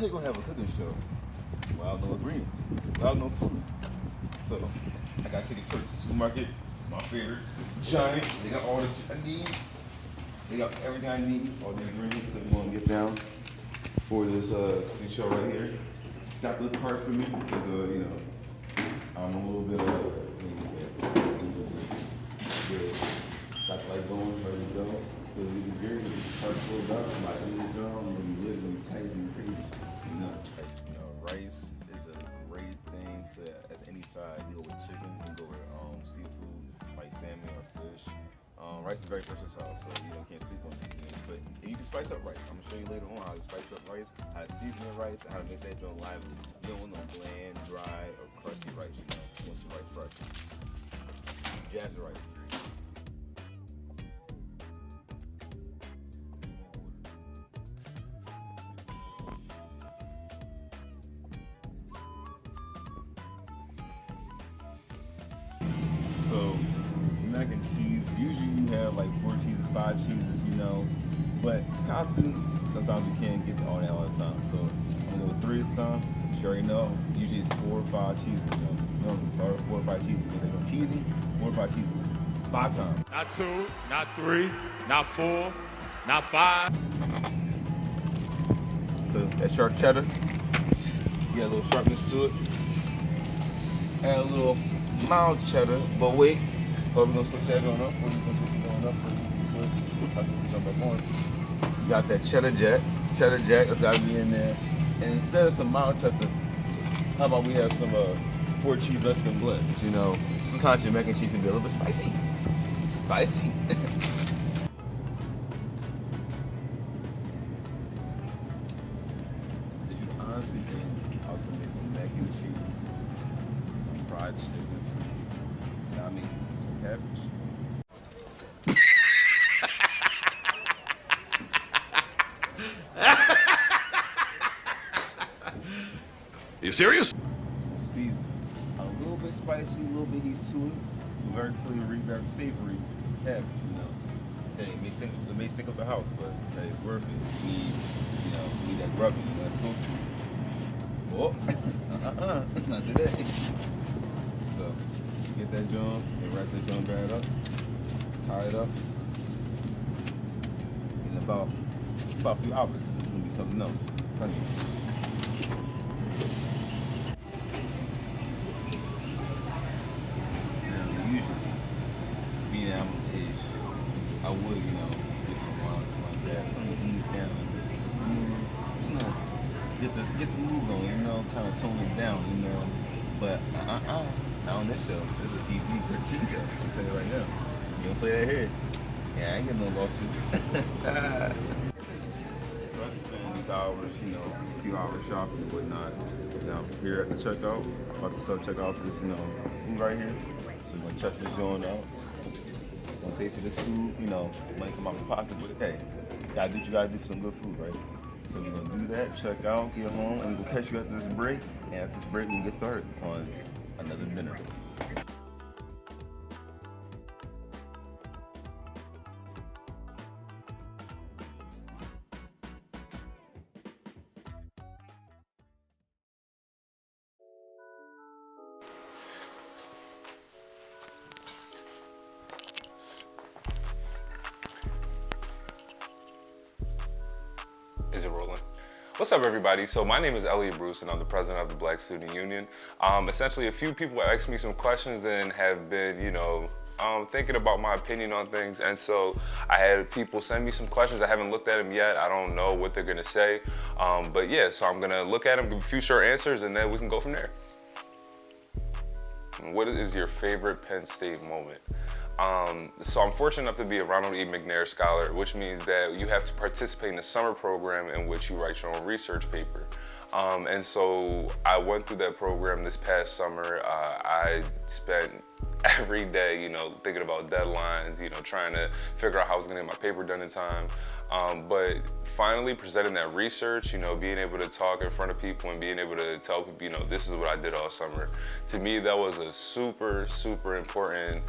you gonna have a cooking show without no ingredients, without no food? So I gotta take it to the supermarket, my favorite, Giant. They got all the shit I need. They got everything I need, all the ingredients that we're gonna get down for this cooking show right here. Got the parts for me because you know, I'm a little bit got the light going, ready to go. So these gears, these parts pulled up, like this drum, and you live in tight and crazy. You know, rice is a great thing to as any side. You go with chicken, you go with seafood like salmon or fish. Rice is very versatile, so you can't sleep on these things. But you can spice up rice. I'm gonna show you later on how to spice up rice, how to season your rice, and how to make that joint lively. You don't want no bland, dry, or crusty rice. You want your rice fresh. Jazz the rice. So mac and cheese, usually you have like 4 cheeses, 5 cheeses, but costumes, sometimes you can't get all that all the time. So I'm gonna go with 3 this time. You already know, usually it's 4 or 5 cheeses. 4 or 5 cheeses. If they go cheesy, 4 or 5 cheeses. 5 times. Not 2, not 3, not 4, not 5. So that sharp cheddar, get a little sharpness to it. Add a little mild cheddar, but wait. We're gonna switch that going up for you. You got that cheddar jack. Cheddar jack that's gotta be in there. And instead of some mild cheddar, how about we have some 4 cheese Mexican blends? Sometimes your mac and cheese can be a little bit spicy. Spicy. So did you honestly think I was gonna make some mac and cheese, some fried chicken? I mean, some cabbage. Are you serious? Some seasoning. A little bit spicy, a little bit heat to it. Very flavory, very savory cabbage, Hey, it may stink up the house, but hey, it's worth it. You need that grubby, that soup. Oh, not today. So, get that joint, and wrap that joint bad up, tie it up. In about a few hours, it's gonna be something else. I'm telling you. Being at my age, I would, get some wine, something like that, something to ease down. Get the mood going, kind of tone it down, But not on this show. This is a PG-13 show. I'll tell you right now. You don't play that here. Yeah, I ain't getting no lawsuit. So I spend these hours, a few hours shopping and whatnot. Now here at the checkout, I'm about to self-check out this, food right here. So I'm gonna check this joint out. Gonna pay for this food, might come out my pocket, but hey, gotta do what you gotta do for some good food, right? So we're gonna do that, check out, get home, and we'll catch you after this break. And after this break, we can get started on another dinner. Is it rolling? What's up, everybody? So my name is Elliot Bruce, and I'm the president of the Black Student Union. Essentially, a few people asked me some questions and have been, thinking about my opinion on things. And so I had people send me some questions. I haven't looked at them yet. I don't know what they're gonna say. But yeah, so I'm gonna look at them, give a few short answers, and then we can go from there. What is your favorite Penn State moment? So I'm fortunate enough to be a Ronald E. McNair Scholar, which means that you have to participate in the summer program in which you write your own research paper. And so I went through that program this past summer. I spent every day, thinking about deadlines, trying to figure out how I was gonna get my paper done in time. But finally presenting that research, being able to talk in front of people and being able to tell people, this is what I did all summer. To me, that was a super, super important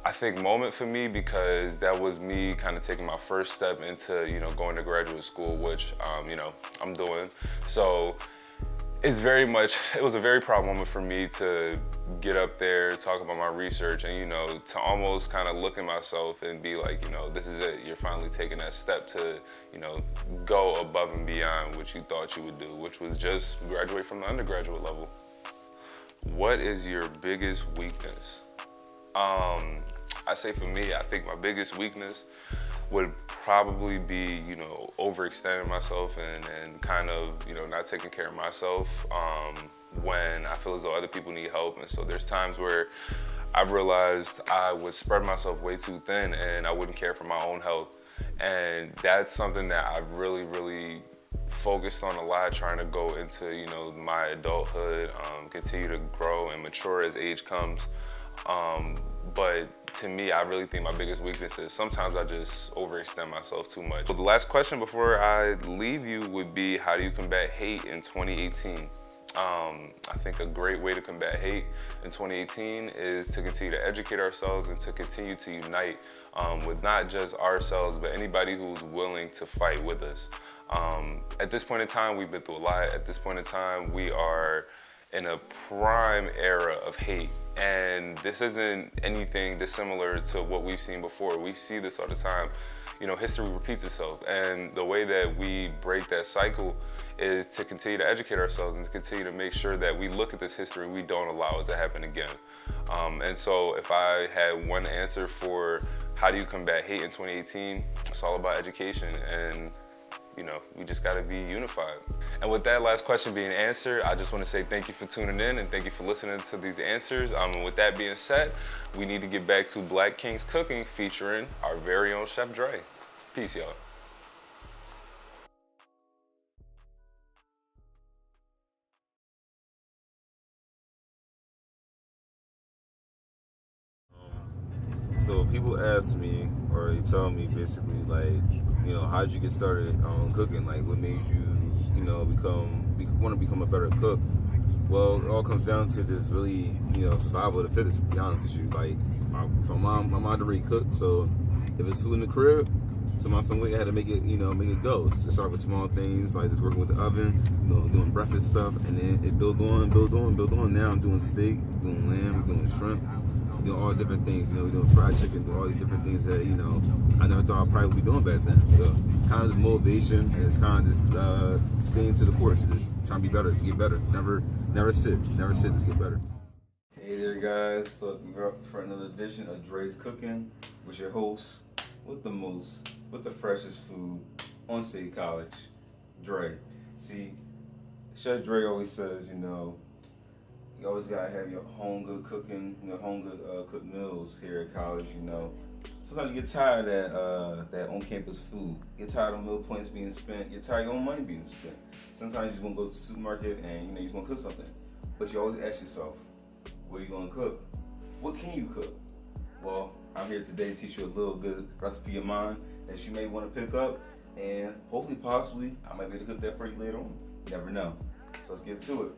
I think moment for me, because that was me kind of taking my first step into, you know, going to graduate school, which, you know, I'm doing. So it's very much, it was a very proud moment for me to get up there, talk about my research, and, you know, to almost kind of look at myself and be like, you know, this is it. You're finally taking that step to, you know, go above and beyond what you thought you would do, which was just graduate from the undergraduate level. What is your biggest weakness? I say for me, I think my biggest weakness would probably be, you know, overextending myself and kind of, you know, not taking care of myself when I feel as though other people need help. And so there's times where I realized I would spread myself way too thin and I wouldn't care for my own health. And that's something that I've really focused on a lot, trying to go into, you know, my adulthood, continue to grow and mature as age comes. But to me, I really think my biggest weakness is sometimes I just overextend myself too much. So the last question before I leave you would be, how do you combat hate in 2018? I think a great way to combat hate in 2018 is to continue to educate ourselves and to continue to unite with not just ourselves, but anybody who's willing to fight with us. At this point in time, we've been through a lot. At this point in time, we are in a prime era of hate. And this isn't anything dissimilar to what we've seen before. We see this all the time. You know, history repeats itself. And the way that we break that cycle is to continue to educate ourselves and to continue to make sure that we look at this history and we don't allow it to happen again. And so if I had one answer for how do you combat hate in 2018, it's all about education. And you know, we just gotta be unified. And with that last question being answered, I just wanna say thank you for tuning in and thank you for listening to these answers. And with that being said, we need to get back to Black Kings Cooking featuring our very own Chef Dre. Peace, y'all. So people ask me, or they tell me basically, like, you know, how did you get started cooking? Like, what made you, you know, want to become a better cook? Well, it all comes down to just really, you know, survival of the fittest, to be honest with you. Like, my mom already cooked, so if it's food in the crib, somehow, some way I had to make it, you know, make it go. So start with small things, like just working with the oven, you know, doing breakfast stuff, and then it build on. Now I'm doing steak, doing lamb, doing shrimp, doing all these different things. You know, we're doing fried chicken, doing all these different things that, you know, I never thought I probably would be doing back then. So kind of just motivation, and it's kind of just staying to the course, just trying to be better, to get better. Never sit, just get better. Hey there, guys. Look, we're up for another edition of Dre's Cooking with your host, with the most, with the freshest food on State College, Dre. See, Chef Dre always says, you know, you always gotta have your home good cooking, you know, home good cooked meals here at college. You know, sometimes you get tired of that on-campus food. Get tired of meal points being spent. Get tired of your own money being spent. Sometimes you just want to go to the supermarket and, you know, you just want to cook something, but you always ask yourself, what are you gonna cook? What can you cook? Well, I'm here today to teach you a little good recipe of mine that you may want to pick up, and hopefully, possibly, I might be able to cook that for you later on. You never know. So let's get to it.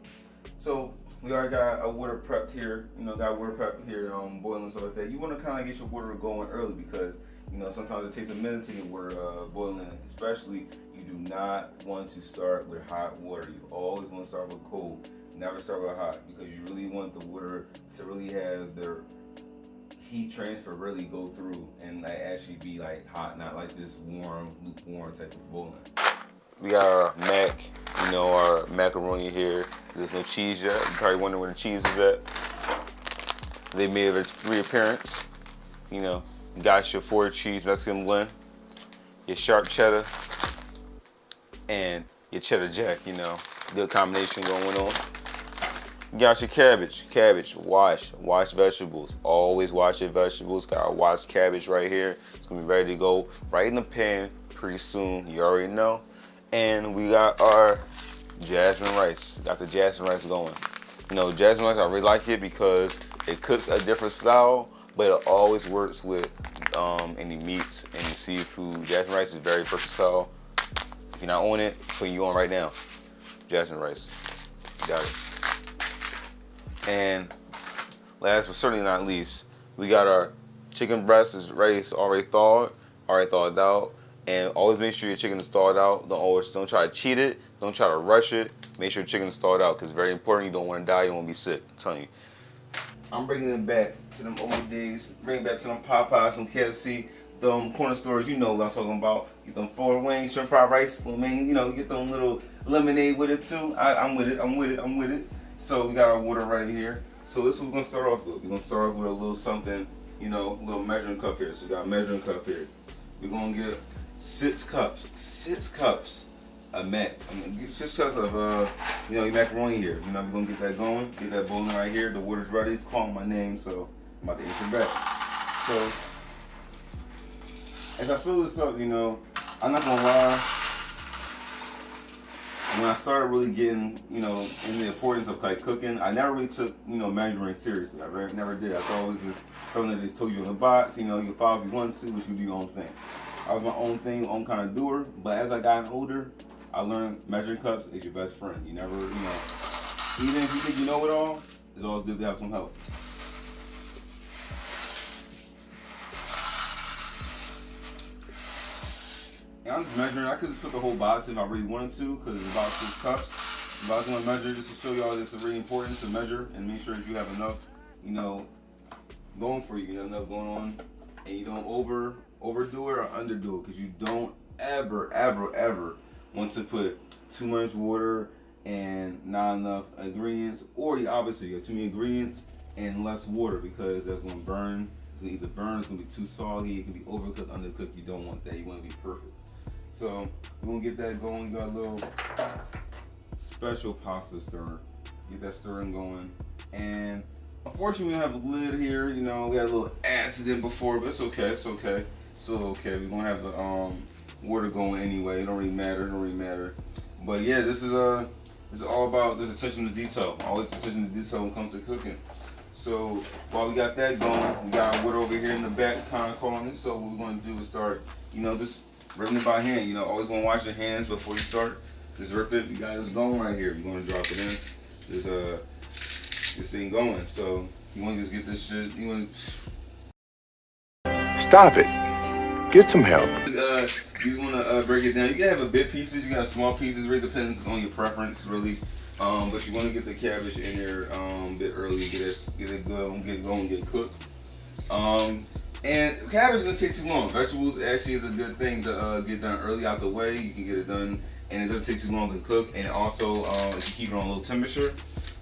So we already got our water prepped here. You know, got water prepped here, boiling and stuff like that. You want to kind of get your water going early because, you know, sometimes it takes a minute to get water boiling. Especially, you do not want to start with hot water. You always want to start with cold. Never start with hot, because you really want the water to really have the heat transfer really go through and like actually be like hot, not like this warm, lukewarm type of boiling. We got our mac, you know, our macaroni here. There's no cheese yet. You're probably wondering where the cheese is at. They made its reappearance. You know, you got your 4 cheese Mexican blend, your sharp cheddar, and your cheddar jack, you know. Good combination going on. You got your cabbage, wash vegetables. Always wash your vegetables. Got our washed cabbage right here. It's gonna be ready to go right in the pan pretty soon. You already know. And we got our jasmine rice. Got the jasmine rice going. You know, jasmine rice, I really like it because it cooks a different style, but it always works with any meats, any seafood. Jasmine rice is very versatile. If you're not on it, putting you on right now. Jasmine rice. Got it. And last but certainly not least, we got our chicken breast is ready, it's already thawed out. And always make sure your chicken is thawed out. Don't try to cheat it. Don't try to rush it. Make sure your chicken is thawed out because it's very important. You don't want to die. You don't want to be sick. I'm telling you. I'm bringing it back to them old days. Bring it back to them Popeyes, some KFC, them corner stores. You know what I'm talking about. Get them 4 wings, shrimp fried rice. I mean, you know, get them little lemonade with it too. I'm with it. So we got our water right here. So this is what we're gonna start off with. We're gonna start off with a little something, you know, a little measuring cup here. So we got a measuring cup here. We're gonna get 6 cups of mac. I'm gonna get 6 cups of you know, your macaroni here. You know, we're gonna get that going, get that boiling right here. The water's ready. It's calling my name, so I'm about to answer back. So as I fill this up, you know, I'm not gonna lie. When I started really getting, you know, in the importance of like cooking, I never really took, you know, measuring seriously. I never did. I thought it was just something that they just told you in the box. You know, you can follow if you want to, but you do your own thing. I was my own thing, own kind of doer. But as I got older, I learned measuring cups is your best friend. You never, you know, even if you think you know it all, it's always good to have some help. And I'm just measuring. I could just put the whole box if I really wanted to, because it's about 6 cups. But I just want to measure just to show y'all this is really important to measure and make sure that you have enough, you know, going for you. You know, enough going on, and you don't overdo it or underdo it, because you don't ever want to put too much water and not enough ingredients, or the opposite. You have too many ingredients and less water, because that's going to burn. It's going to either burn, it's going to be too soggy, it can be overcooked, undercooked. You don't want that. You want to be perfect. So we're gonna get that going. We got a little special pasta stirrer. Get that stirring going. And unfortunately, we don't have a lid here. You know, we had a little accident before, but it's okay. It's okay. Still okay. We're gonna have the water going anyway. It don't really matter. But yeah, this is all about this attention to detail. Always attention to detail when it comes to cooking. So while we got that going, we got our water over here in the back, kind of calling it. So what we're gonna do is start, you know, just ripping it by hand. You know, always gonna wash your hands before you start. Just rip it. You got this going right here. You're gonna drop it in. This thing going. So you wanna just get this shit. You wanna stop it. Get some help. You wanna break it down. You can have a big pieces. You can have small pieces. It really depends on your preference, really. But you wanna get the cabbage in there a bit early. Get it good. Get it going. Get it cooked. And cabbage doesn't take too long. Vegetables actually is a good thing to get done early out the way. You can get it done, and it doesn't take too long to cook. And also, if you keep it on a low temperature,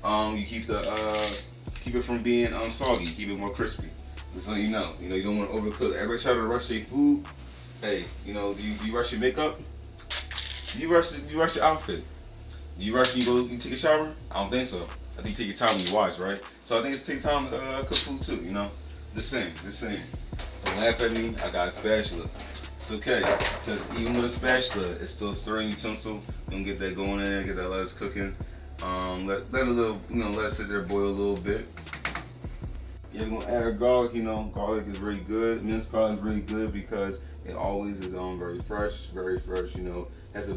you keep it from being soggy. Keep it more crispy. Just so you know, you don't want to overcook. Everybody try to rush their food. Hey, you know, do you rush your makeup? Do you rush your outfit? Do you rush when you take a shower? I don't think so. I think you take your time when you wash, right? So I think it's take time to cook food too. You know, the same. Don't laugh at me, I got a spatula. It's okay, because even with a spatula, it's still a stirring utensil. We're gonna get that going in there, get that lettuce cooking. Let it a little, let it sit there, boil a little bit. Yeah, we're gonna add our garlic. You know, garlic is really good. Minced garlic is really good because it always is very fresh. You know, has a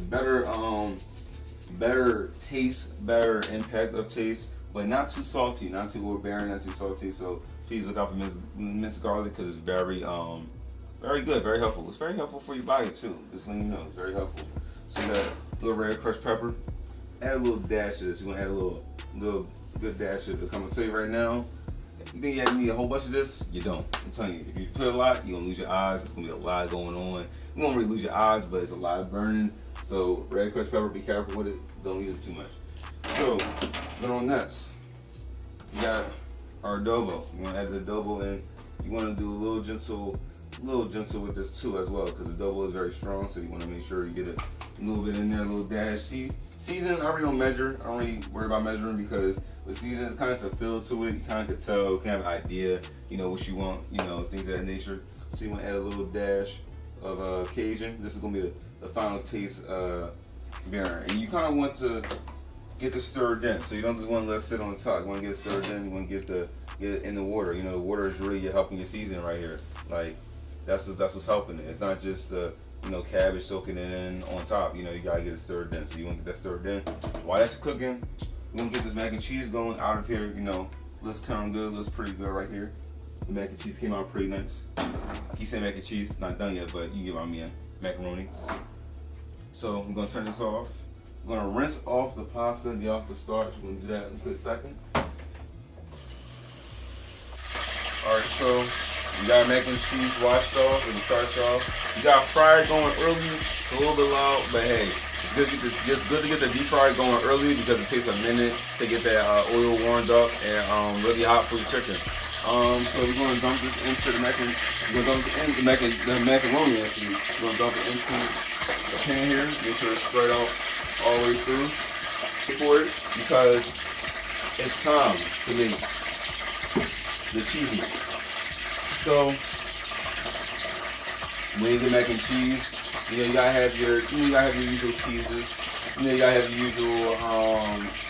better taste, better impact of taste, but not too salty, not too overbearing, not too salty. So please look out for minced garlic, because it's very good, very helpful. It's very helpful for your body too. Just letting you know, it's very helpful. So you got a little red crushed pepper. Add a little dash of this. You're gonna add a little good dash of it. I'm gonna tell you right now, you think you need a whole bunch of this? You don't. I'm telling you, if you put a lot, you're gonna lose your eyes. It's gonna be a lot going on. You won't really lose your eyes, but it's a lot burning. So red crushed pepper, be careful with it. Don't use it too much. So, good on nuts. You got our adobo. You want to add the adobo in. You want to do a little gentle with this too as well, because the adobo is very strong. So you want to make sure you get a little bit in there, a little dash. Season, I really don't measure. I don't really worry about measuring, because with season, it's kind of a feel to it. You kind of could tell, you can have an idea, what you want, things of that nature. So you want to add a little dash of Cajun. This is going to be the final taste bearer. And you kind of want to get it stirred in, so you don't just want to let it sit on the top. You want to get it stirred in. You want to get it in the water. The water is really helping your seasoning right here. Like that's what's helping it. It's not just the cabbage soaking it in on top. You gotta get it stirred in. So you want to get that stirred in. While that's cooking, we're gonna get this mac and cheese going out of here. Looks kind of good. Looks pretty good right here. The mac and cheese came out pretty nice. I keep saying mac and cheese, not done yet, but you get what I mean, macaroni. So I'm gonna turn this off. I'm gonna rinse off the pasta and get off the starch. We're gonna do that in a quick second. Alright, so you got mac and cheese washed off and starch off. You got fryer going early. It's a little bit loud, but hey, it's good to get the deep fryer going early because it takes a minute to get that oil warmed up and really hot for your chicken. So we're gonna dump this into the macaroni. We're gonna dump it in the macaroni. Actually, we're gonna dump it into the pan here. Make sure it's spread out all the way through for it because it's time to make the cheese mix. So when you get mac and cheese, you gotta have your usual cheeses. You gotta have your usual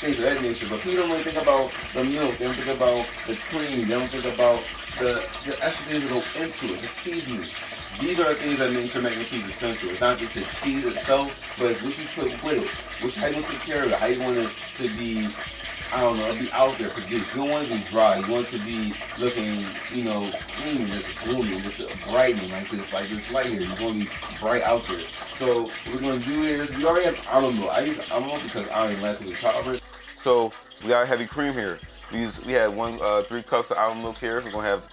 things of that nature. But people don't really think about the milk. They don't think about the cream. They don't think about the extra things that go into it, the seasoning. These are the things that make sure mac and cheese is essential. It's not just the cheese itself, but it's what you put with it. How you gonna take care of it. How you want it to be, I don't know, be out there produced. You don't want it to be dry. You want it to be looking, clean, just blooming, just brightening, like this light here. You want to be bright out there. So what we're gonna do is we already have almond milk. I use almond milk because I already last with chocolate. So we got heavy cream here. We had 3 cups of almond milk here. We're gonna have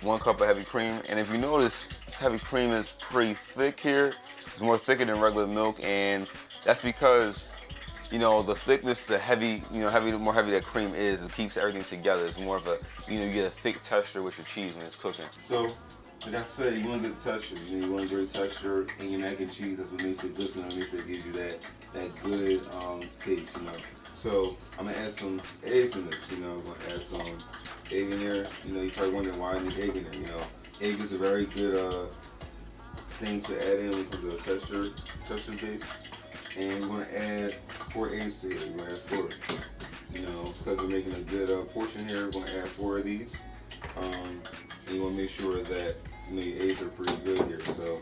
1 cup of heavy cream. And if you notice, this heavy cream is pretty thick here. It's more thicker than regular milk, and that's because the thickness, the more heavy that cream is, it keeps everything together. It's more of a, you get a thick texture with your cheese when it's cooking. So, like I said, you want a good texture. You want a great texture in your mac and cheese. That's what makes it glisten. That makes it gives you that good taste. So I'm gonna add some eggs in this. I'm gonna add some egg in there. You probably wondering why I need egg in there. Egg is a very good thing to add in when it comes to texture base. And we're gonna add 4 eggs to it. We're gonna add 4. Because we're making a good portion here, we're gonna add 4 of these. And you wanna make sure that your eggs are pretty good here. So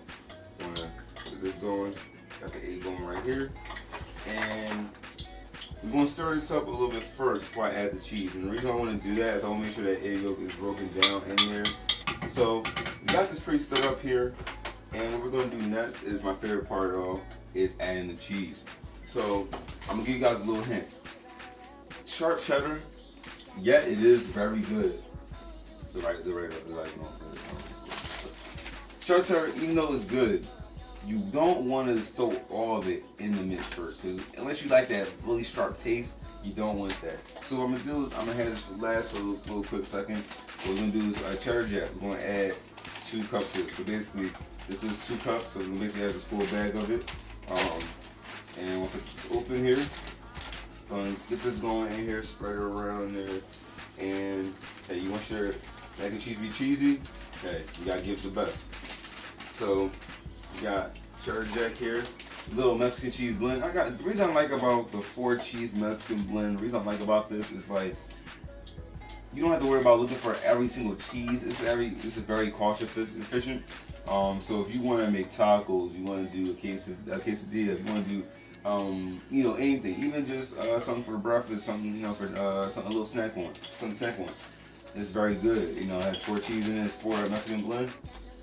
I'm gonna get this going. Got the egg going right here. And we're gonna stir this up a little bit first before I add the cheese. And the reason I wanna do that is I wanna make sure that egg yolk is broken down in there. So we got this pretty stirred up here. And what we're gonna do next is my favorite part of all, is adding the cheese. So I'm gonna give you guys a little hint. Sharp cheddar, yeah, it is very good. Sharp cheddar, even though it's good, you don't want to throw all of it in the mix first, because unless you like that really sharp taste, you don't want that. So what I'm gonna do is I'm gonna have this last for a little quick second. What we're gonna do is cheddar jack. We're gonna add 2 cups to it. So basically, this is 2 cups. So we're gonna basically have this full bag of it. And once it's open here, gonna get this going in here, spread it around there. And hey, you want your mac and cheese to be cheesy? Hey, you gotta give it the best. So you got cheddar jack here, little Mexican cheese blend. The reason I like about the 4 cheese Mexican blend, the reason I like about this is like, you don't have to worry about looking for every single cheese. It's very cost efficient. So if you want to make tacos, you want to do a quesadilla, if you want to do anything, even just something for breakfast, something for a little snack one, it's very good. It has 4 cheese in it, it's 4 Mexican blend,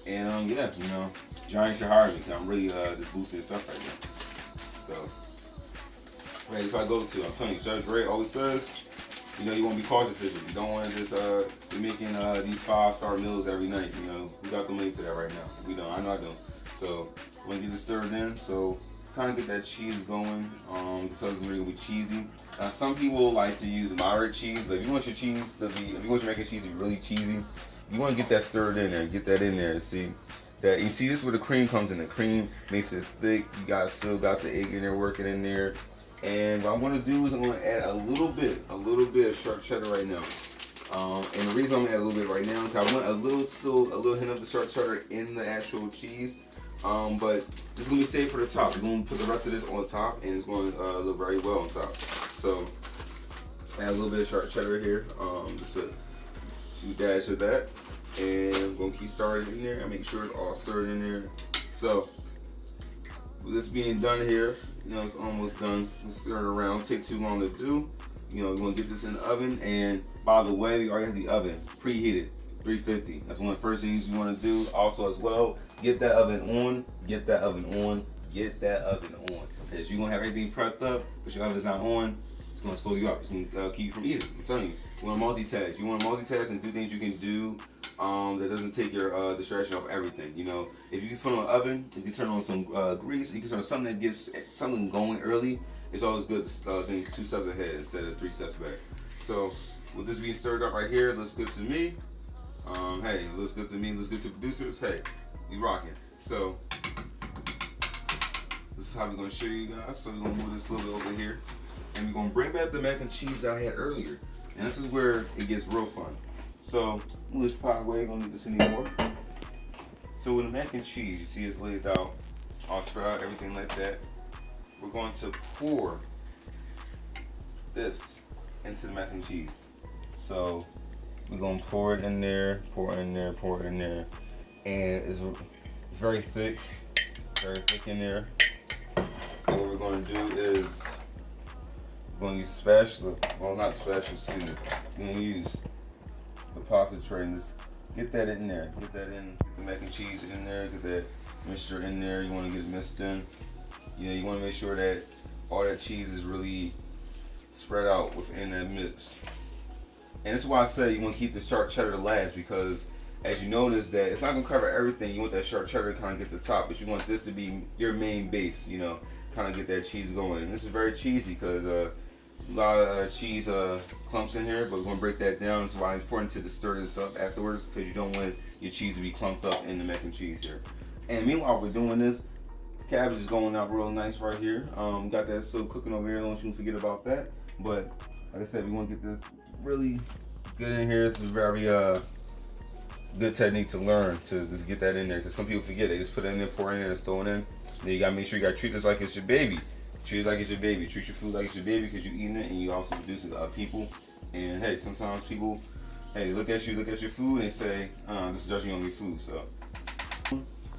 and Giant should hire me because I'm really just boosting stuff right now. So, right, so I go to. I'm telling you, Judge Ray always says, you want to be cautious with it. You don't want to just be making these 5-star meals every night. We got the money for that right now. We don't. I know I don't. So I'm gonna get this stirred in. So kind of get that cheese going. So it's really gonna be cheesy. Some people like to use moderate cheese, but if you want your mac and cheese to be really cheesy, you want to get that stirred in there. Get that in there. See that? You see this is where the cream comes in. The cream makes it thick. You still got the egg in there working in there. And what I'm going to do is I'm going to add a little bit of sharp cheddar right now. And the reason I'm going to add a little bit right now is because I want a little hint of the sharp cheddar in the actual cheese. But this is going to be safe for the top. We're going to put the rest of this on top, and it's going to look very well on top. So add a little bit of sharp cheddar here, just a 2 dash of that. And I'm going to keep stirring in there and make sure it's all stirred in there. So with this being done here, it's almost done. Let's stir it around. Don't take too long to do. You're gonna get this in the oven. And by the way, we already have the oven preheated. 350. That's one of the first things you want to do. Also, as well, get that oven on. Get that oven on. Get that oven on. Because you're gonna have everything prepped up, but your oven's not on. It's gonna slow you up. It's gonna keep you from eating. I'm telling you. You want to multitask. You want to multitask and do things you can do that doesn't take your distraction off everything. You know, if you put on an oven, if you turn on some grease, you can turn on something that gets something going early. It's always good to think 2 steps ahead instead of 3 steps back. So with this being stirred up right here, it looks good to me. Hey, it looks good to me. It looks good to producers. Hey, we rocking. So this is how we're gonna show you guys. So we're gonna move this a little bit over here, and we're gonna bring back the mac and cheese that I had earlier. And this is where it gets real fun. So move this pot away. Don't need this anymore. So with the mac and cheese, you see it's laid out, all spread out, everything like that. We're going to pour this into the mac and cheese. So we're gonna pour it in there, pour it in there, pour it in there, and it's very thick in there. And what we're gonna do is we're gonna use spatula. Well, not spatula, excuse me. We're gonna use the pasta tray and just get that in there. Get that in. Get the mac and cheese in there. Get that mixture in there. You want to get it mixed in. You know, you want to make sure that all that cheese is really spread out within that mix. And that's why I say you want to keep the sharp cheddar to last, because as you notice that it's not going to cover everything. You want that sharp cheddar to kind of get the top, but you want this to be your main base, you know, kind of get that cheese going. And this is very cheesy because a lot of cheese clumps in here, but we're going to break that down. That's why it's important to stir this up afterwards, because you don't want your cheese to be clumped up in the mac and cheese here. And meanwhile we're doing this, the cabbage is going out real nice right here. Got that still cooking over here, don't you forget about that. But like I said, we want to get this really good in here. This is very good technique to learn, to just get that in there, because some people forget. They just put it in there, pour it in there, and throw it in. Then you gotta make sure you gotta treat this like it's your baby. Treat it like it's your baby. Treat your food like it's your baby, because you're eating it and you also produce it to other people. And hey, sometimes people, hey, look at your food and say, this is judging on your food. So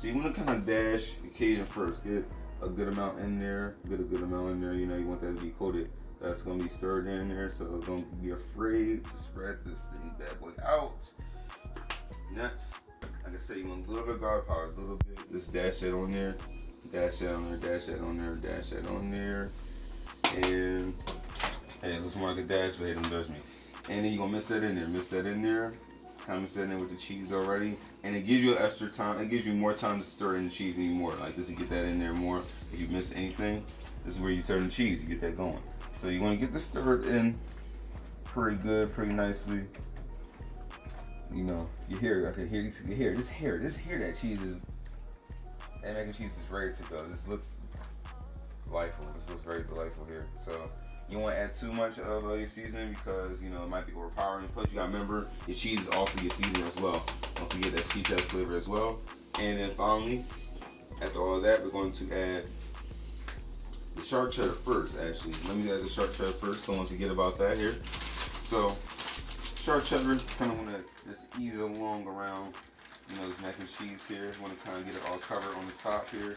you want to kind of dash your Cajun first. Get a good amount in there. Get a good amount in there. You know, you want that to be coated. That's gonna be stirred in there. So don't be afraid to spread this thing bad boy out. Nuts. Like I said, you want a little bit of garlic powder, a little bit. Just dash that on there. Dash that on there. Dash that on there. Dash that on there. And hey, it looks more like a dash, but hey, don't judge me. And then you're gonna mix that in there. Mix that in there. Kind of mix that in there with the cheese already. And it gives you extra time. It gives you more time to stir in the cheese anymore. Like this, to get that in there more. If you miss anything, this is where you stir the cheese. You get that going. So you want to get this stirred in pretty good, pretty nicely. You know, you hear, I can hear, you hear that cheese is, that mac and cheese is ready to go. This looks delightful. This looks very delightful here. So you won't add too much of your seasoning, because you know it might be overpowering. Plus you gotta remember your cheese is also your seasoning as well. Don't forget that cheese has flavor as well. And then finally, after all of that, we're going to add the sharp cheddar first. Actually, let me add the sharp cheddar first. Don't want to forget about that here. So sharp cheddar, kind of want to just ease it along around, you know, this mac and cheese here. You want to kind of get it all covered on the top here.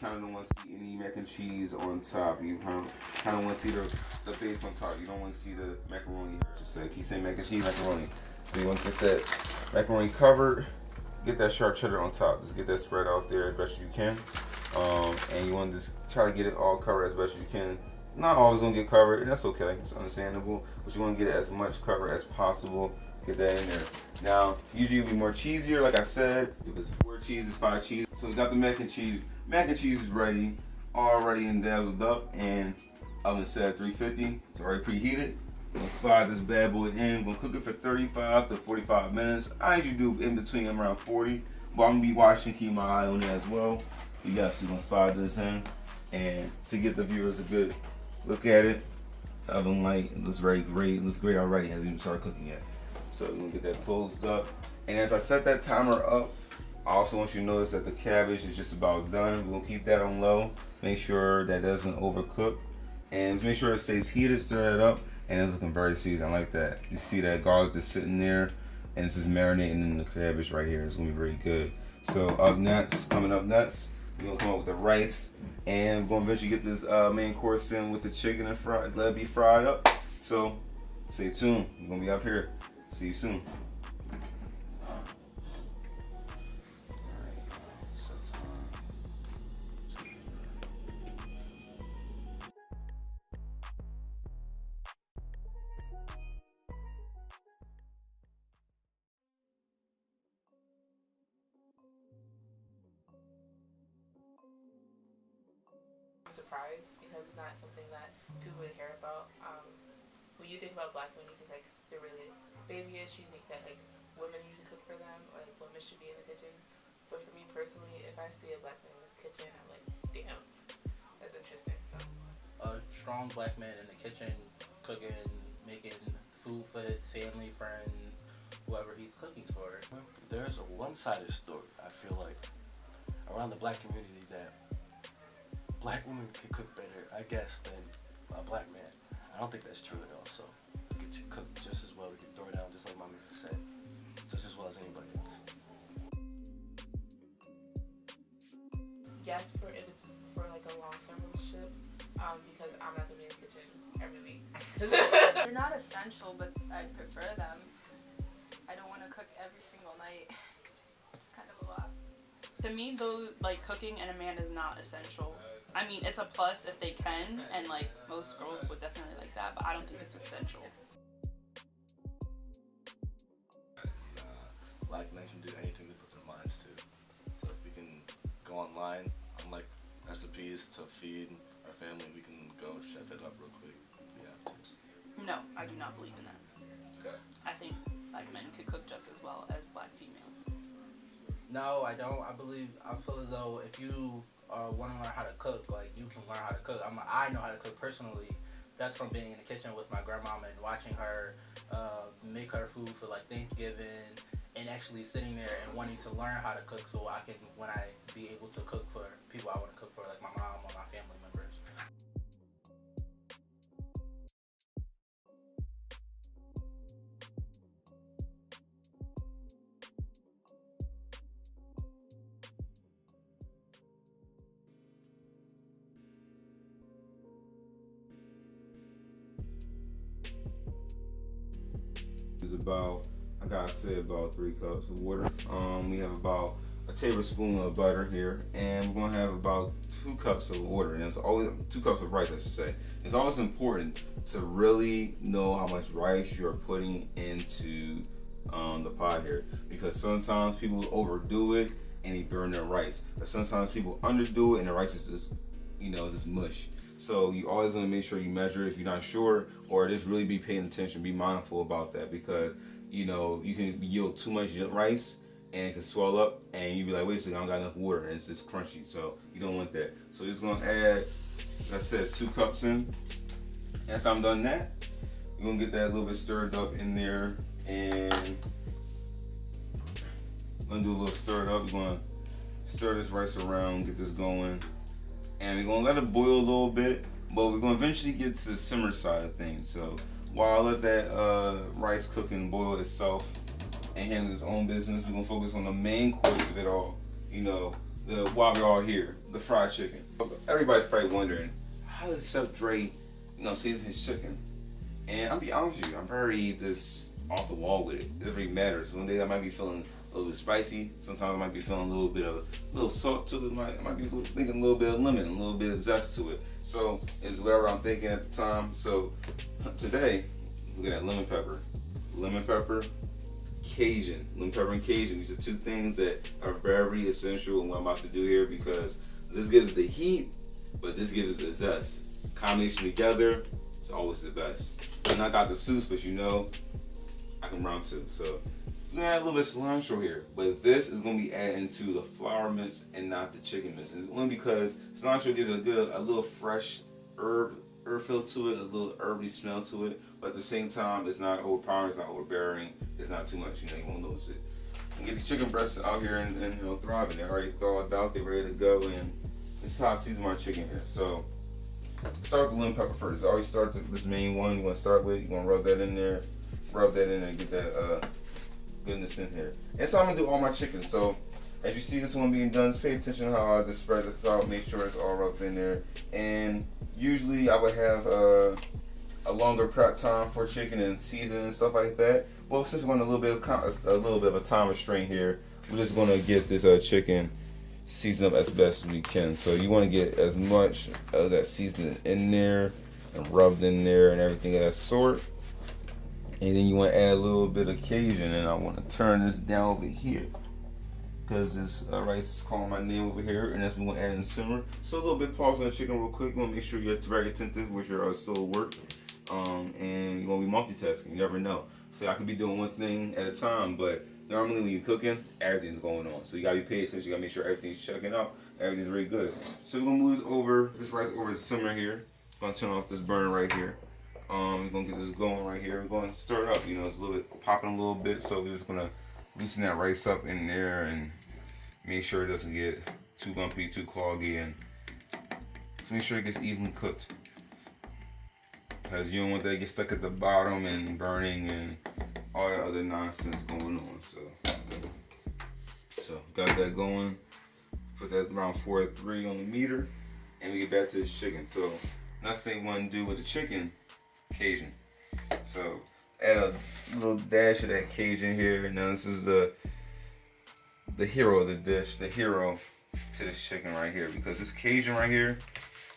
Kind of don't want to see any mac and cheese on top. You kind of want to see the base on top. You don't want to see the macaroni. I should say, keep saying mac and cheese, macaroni. So you want to get that macaroni covered. Get that sharp cheddar on top. Just get that spread out there as best as you can. And you want to just try to get it all covered as best as you can. Not always gonna get covered, and that's okay. It's understandable. But you want to get as much cover as possible. Get that in there. Now, usually it'll be more cheesier, like I said. If it's 4 cheeses, 5 cheese. So we got the mac and cheese. Mac and cheese is ready, already and dazzled up, and oven set at 350. It's already preheated. I'm gonna slide this bad boy in. I'm gonna cook it for 35 to 45 minutes. I usually do in between around 40, but I'm gonna be watching, keep my eye on it as well. Yes, we're gonna slide this in, and to get the viewers a good look at it. Oven light, it looks very great. It looks great already. Hasn't even started cooking yet. So we're gonna get that closed up. And as I set that timer up, I also want you to notice that the cabbage is just about done. We're gonna keep that on low. Make sure that doesn't overcook. And just make sure it stays heated, stir it up, and it's looking very seasoned. I like that. You see that garlic just sitting there, and it's just marinating in the cabbage right here. It's gonna be very good. So coming up next, we're gonna come up with the rice, and we're gonna eventually get this main course in with the chicken and let it be fried up. So stay tuned. We're gonna be up here. See you soon. surprised because it's not something that people really hear about. When you think about black women, you think like they're really babyish. You think that like women usually cook for them, or like women should be in the kitchen. But for me personally, if I see a black man in the kitchen, I'm like, damn, that's interesting. So a strong black man in the kitchen, cooking, making food for his family, friends, whoever he's cooking for. There's a one-sided story, I feel like, around the black community that black women can cook better, I guess, than a black man. I don't think that's true at all. So we can cook just as well. We can throw it down just like Mommy said, just as well as anybody else. yes, for if it's for like a long-term relationship, because I'm not gonna be in the kitchen every week. They're not essential, but I prefer them. I don't want to cook every single night. It's kind of a lot. To me, though, like, cooking and a man is not essential. I mean, it's a plus if they can, and like most girls would definitely like that, but I don't think it's essential. Black men can do anything they put their minds to. So if we can go online, unlike recipes to feed our family, we can go chef it up real quick. Yeah. No, I do not believe in that. Okay. I think black men could cook just as well as black females. No, I don't. I feel as though if you want to learn how to cook, like, you can learn how to cook. I know how to cook personally. That's from being in the kitchen with my grandmama and watching her make her food for like Thanksgiving, and actually sitting there and wanting to learn how to cook so I can, when I be able to cook for people I want to cook for, like my mom or my family members. It's about, I gotta say, about 3 cups of water. We have about a tablespoon of butter here, and we're gonna have about 2 cups of water, and it's always 2 cups of rice, I should say. It's always important to really know how much rice you're putting into the pot here, because sometimes people overdo it and they burn their rice, but sometimes people underdo it and the rice is just, just mush. So you always want to make sure you measure if you're not sure, or just really be paying attention, be mindful about that, because you can yield too much rice and it can swell up and you be like, wait a second, I don't got enough water, and it's just crunchy, so you don't want that. So you're just gonna add, like I said, 2 cups in. After I'm done that, you're gonna get that a little bit stirred up in there, and I'm gonna do a little stir it up. We're gonna stir this rice around, get this going. And we're gonna let it boil a little bit, but we're gonna eventually get to the simmer side of things. So while I let that rice cook and boil itself and handle its own business, we're gonna focus on the main course of it all, while we're all here, the fried chicken. Everybody's probably wondering, how does Chef Dre, season his chicken? And I'll be honest with you, I'm very just off the wall with it. It doesn't really matter. So one day I might be feeling a little bit spicy. Sometimes I might be feeling a little salt to it. I might be thinking a little bit of lemon, a little bit of zest to it. So it's whatever I'm thinking at the time. So today, look at that lemon pepper, Cajun, lemon pepper and Cajun. These are 2 things that are very essential in what I'm about to do here, because this gives it the heat, but this gives it the zest. Combination together, it's always the best. And I got the sauce, but I can round 2. So we're gonna add a little bit of cilantro here, but this is gonna be adding to the flour mix and not the chicken mix. And only because cilantro gives a little fresh herb feel to it, a little herby smell to it, but at the same time, it's not overpowering, it's not overbearing, it's not too much. You won't notice it. And get the chicken breasts out here and thriving. They're already thawed out, they're ready to go, and this is how I season my chicken here. So start with the lemon pepper first. I always start with this main one. You want to start with. You want to rub that in there, and get that goodness in here. And so I'm gonna do all my chicken. So as you see this one being done, just pay attention to how I just spread this out. Make sure it's all rubbed in there. And usually I would have a longer prep time for chicken and season and stuff like that. Well, since we're on a little bit of a time restraint here, we're just gonna get this chicken seasoned up as best as we can. So you want to get as much of that seasoning in there and rubbed in there and everything of that sort. And then you want to add a little bit of Cajun, and I want to turn this down over here. because this rice is calling my name over here, and that's what we're gonna add in the simmer. So a little bit pause on the chicken real quick. You wanna make sure you're very attentive with your stove work, and you're gonna be multitasking. You never know. So I could be doing one thing at a time, but normally when you're cooking, everything's going on. So you gotta be paid attention. You gotta make sure everything's checking out. Everything's really good. So we're gonna move this rice over the simmer here. Gonna turn off this burner right here. We're gonna get this going right here. We're gonna stir it up. You know, it's a little bit popping a little bit, so we're just gonna loosen that rice up in there and make sure it doesn't get too lumpy, too cloggy, and just make sure it gets evenly cooked. Because you don't want that to get stuck at the bottom and burning and all that other nonsense going on. So got that going. Put that around 4 to 3 on the meter, and we get back to this chicken. So next thing we want to do with the chicken, Cajun. So add a little dash of that Cajun here. Now this is the hero of the dish, the hero to this chicken right here, because this Cajun right here,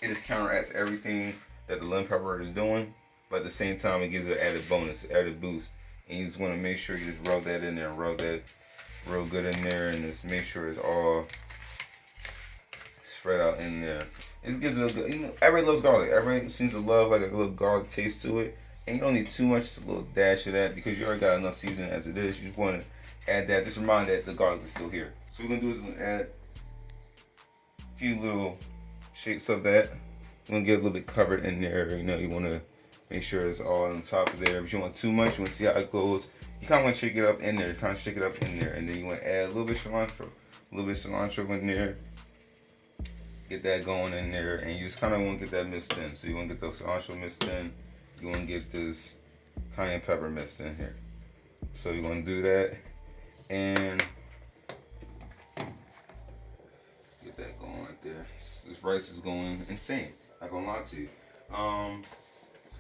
it just counteracts everything that the lemon pepper is doing, but at the same time it gives it an added bonus, added boost. And you just want to make sure you just rub that in there, rub that real good in there, and just make sure it's all spread out in there. It gives it a good, you know, everybody loves garlic. Everybody seems to love like a little garlic taste to it. And you don't need too much, just a little dash of that, because you already got enough seasoning as it is. You just want to add that. Just remind that the garlic is still here. So what we're going to do is add a few little shakes of that. We're going to get a little bit covered in there. You know, you want to make sure it's all on top of there. But you don't want too much. You want to see how it goes. You kind of want to shake it up in there. Kind of shake it up in there. And then you want to add a little bit of cilantro. A little bit of cilantro in there. Get that going in there. And you just kind of want to get that mixed in. So you want to get those cilantro mixed in. You want to get this cayenne pepper mixed in here. So you want to do that. And get that going right there. This rice is going insane. Not gonna lie to you.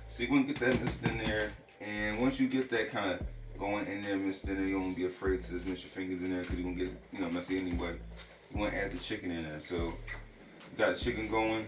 So you want to get that mixed in there. And once you get that kind of going in there, mixed in there, you don't want to be afraid to just mix your fingers in there, because you're going to get, you know, messy anyway. You want to add the chicken in there. So you got the chicken going.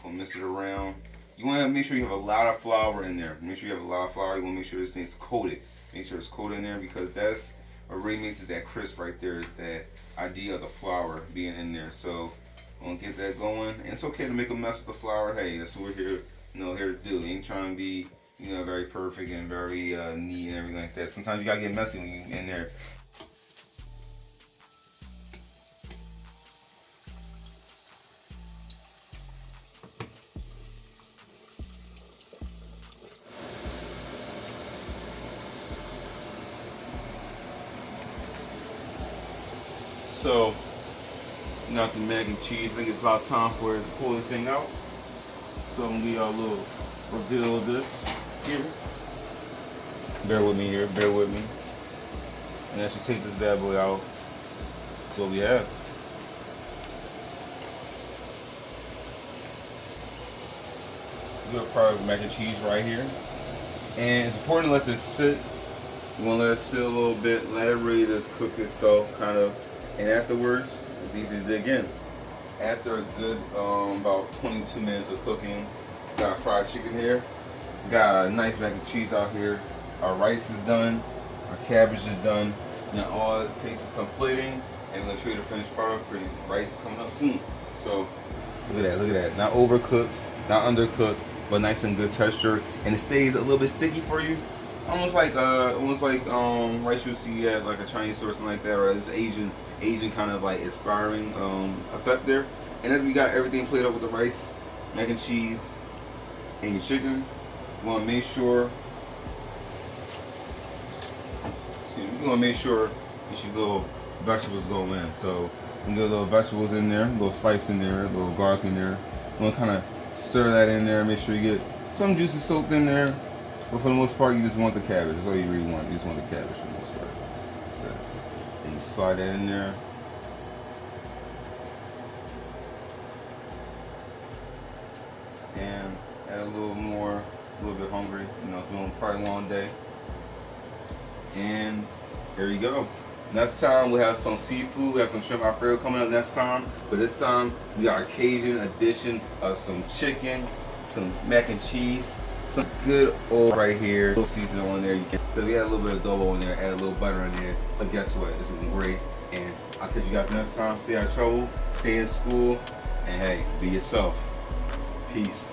Gonna mix it around. You want to make sure you have a lot of flour in there. Make sure you have a lot of flour. You want to make sure this thing's coated. Make sure it's coated in there, because that's what really makes it that crisp right there, is that idea of the flour being in there. So I'm going to get that going. And it's okay to make a mess with the flour. Hey, that's what we're here, you know, here to do. You ain't trying to be, you know, very perfect and very neat and everything like that. Sometimes you got to get messy when you're in there. So, got the mac and cheese. I think it's about time for it to pull this thing out. So I'm gonna give y'all a little reveal of this here. Bear with me here, bear with me. And as you take this bad boy out, that's what we have. Good product mac and cheese right here. And it's important to let this sit. You wanna let it sit a little bit, let it really just cook itself kind of. And afterwards, it's easy to dig in. After a good about 22 minutes of cooking, got fried chicken here. Got a nice mac and cheese out here. Our rice is done. Our cabbage is done. Now all it takes is some plating, and we're gonna show you the finished product right coming up soon. So look at that, look at that. Not overcooked, not undercooked, but nice and good texture, and it stays a little bit sticky for you. Almost like rice you see at like a Chinese store or something like that, or this Asian kind of like inspiring effect there. And then we got everything played up with the rice, mac and cheese, and your chicken. You want to make sure. You want to make sure your little vegetables go in. So you get a little vegetables in there, a little spice in there, a little garlic in there. You want to kind of stir that in there. Make sure you get some juices soaked in there. But for the most part, you just want the cabbage. That's all you really want. You just want the cabbage for the most part. So, and you slide that in there. And add a little more, a little bit hungry. You know, it's been probably a long day. And there you go. Next time we'll have some seafood. We have some shrimp alfredo coming up next time. But this time we got a Cajun addition of some chicken, some mac and cheese, some good old right here. Little seasoning on there. You can. So we add a little bit of adobo in there, add a little butter in there. But guess what? It's looking great. And I'll catch you guys next time. Stay out of trouble, stay in school, and hey, be yourself. Peace.